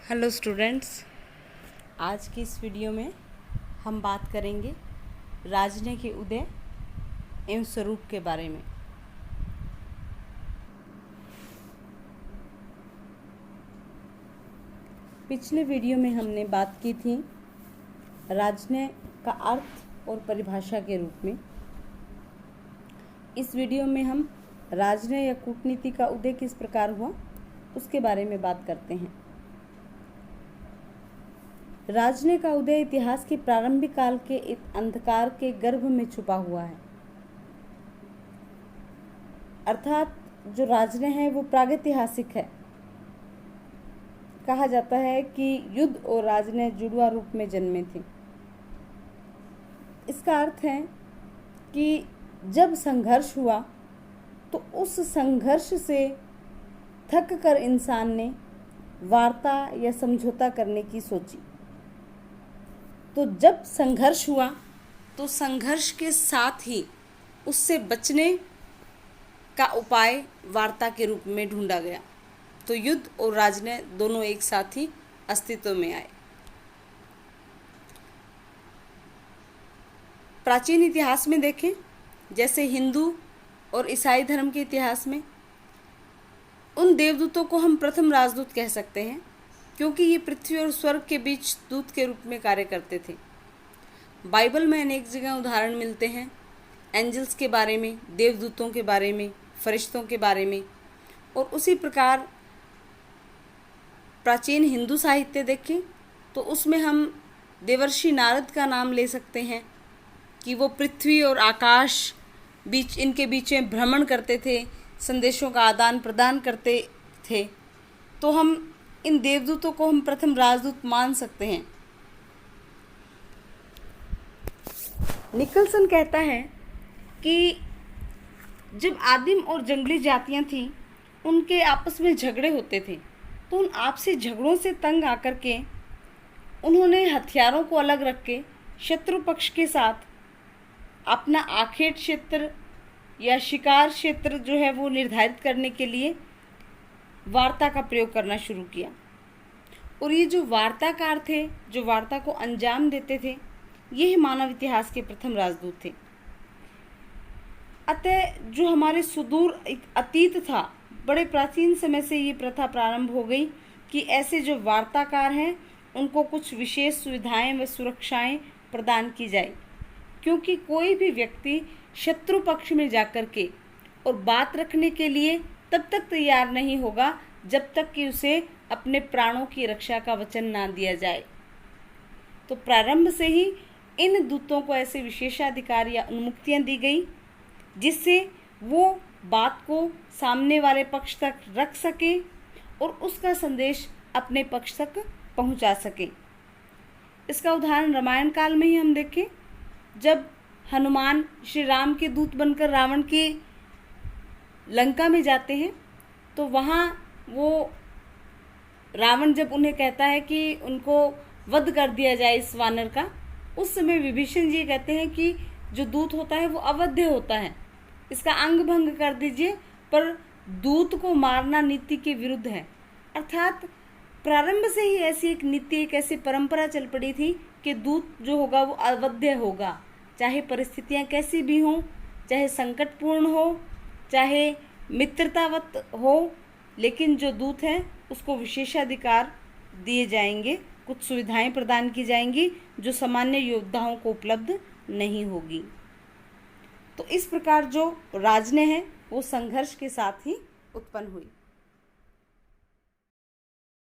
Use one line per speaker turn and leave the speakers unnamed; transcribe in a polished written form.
Hello students, आज की इस वीडियो में हम बात करेंगे राजन्य के उदय एवं स्वरूप के बारे में। पिछले वीडियो में हमने बात की थी राजन्य का अर्थ और परिभाषा के रूप में। इस वीडियो में हम राजन्य या कूटनीति का उदय किस प्रकार हुआ उसके बारे में बात करते हैं। राजन्य का उदय इतिहास के प्रारंभिक काल के एक अंधकार के गर्भ में छुपा हुआ है। अर्थात जो राजन्य है वो प्रागैतिहासिक है। कहा जाता है कि युद्ध और राजन्य जुड़वा रूप में जन्मे थे। इसका अर्थ है कि जब संघर्ष हुआ तो उस संघर्ष से थक कर इंसान ने वार्ता या समझौता करने की सोची। तो जब संघर्ष हुआ तो संघर्ष के साथ ही उससे बचने का उपाय वार्ता के रूप में ढूंढा गया। तो युद्ध और राजन्य दोनों एक साथ ही अस्तित्व में आए। प्राचीन इतिहास में देखें, जैसे हिंदू और ईसाई धर्म के इतिहास में, उन देवदूतों को हम प्रथम राजदूत कह सकते हैं, क्योंकि ये पृथ्वी और स्वर्ग के बीच दूत के रूप में कार्य करते थे। बाइबल में अनेक जगह उदाहरण मिलते हैं एंजल्स के बारे में, देवदूतों के बारे में, फरिश्तों के बारे में। और उसी प्रकार प्राचीन हिंदू साहित्य देखें तो उसमें हम देवर्षि नारद का नाम ले सकते हैं कि वो पृथ्वी और आकाश इनके बीच में भ्रमण करते थे, संदेशों का आदान प्रदान करते थे। तो हम इन देवदूतों को हम प्रथम राजदूत मान सकते हैं। निकलसन कहता है कि जब आदिम और जंगली जातियां थीं, उनके आपस में झगड़े होते थे, तो उन आपसी झगड़ों से तंग आकर के उन्होंने हथियारों को अलग रख के शत्रु पक्ष के साथ अपना आखेट क्षेत्र या शिकार क्षेत्र जो है वो निर्धारित करने के लिए वार्ता का प्रयोग करना शुरू किया। और ये जो वार्ताकार थे, जो वार्ता को अंजाम देते थे, ये मानव इतिहास के प्रथम राजदूत थे। अतः जो हमारे सुदूर अतीत था, बड़े प्राचीन समय से ये प्रथा प्रारंभ हो गई कि ऐसे जो वार्ताकार हैं उनको कुछ विशेष सुविधाएं व सुरक्षाएं प्रदान की जाए, क्योंकि कोई भी व्यक्ति शत्रु पक्ष में जाकर के और बात रखने के लिए तब तक तैयार नहीं होगा जब तक कि उसे अपने प्राणों की रक्षा का वचन ना दिया जाए। तो प्रारंभ से ही इन दूतों को ऐसे विशेषाधिकार या अनुमतियां दी गई जिससे वो बात को सामने वाले पक्ष तक रख सके और उसका संदेश अपने पक्ष तक पहुंचा सके। इसका उदाहरण रामायण काल में ही हम देखें, जब हनुमान श्री राम के दूत बनकर रावण की लंका में जाते हैं, तो वहाँ वो रावण जब उन्हें कहता है कि उनको वध कर दिया जाए इस वानर का, उस समय विभीषण जी कहते हैं कि जो दूत होता है वो अवध्य होता है, इसका अंग भंग कर दीजिए, पर दूत को मारना नीति के विरुद्ध है। अर्थात प्रारंभ से ही ऐसी एक नीति, एक ऐसी परंपरा चल पड़ी थी कि दूत जो होगा वो अवध्य होगा, चाहे परिस्थितियां कैसी भी हों, चाहे संकटपूर्ण हो, चाहे मित्रतावत हो, लेकिन जो दूत है उसको विशेषाधिकार दिए जाएंगे, कुछ सुविधाएं प्रदान की जाएंगी जो सामान्य योद्धाओं को उपलब्ध नहीं होगी। तो इस प्रकार जो राजन्य है वो संघर्ष के साथ ही उत्पन्न हुई।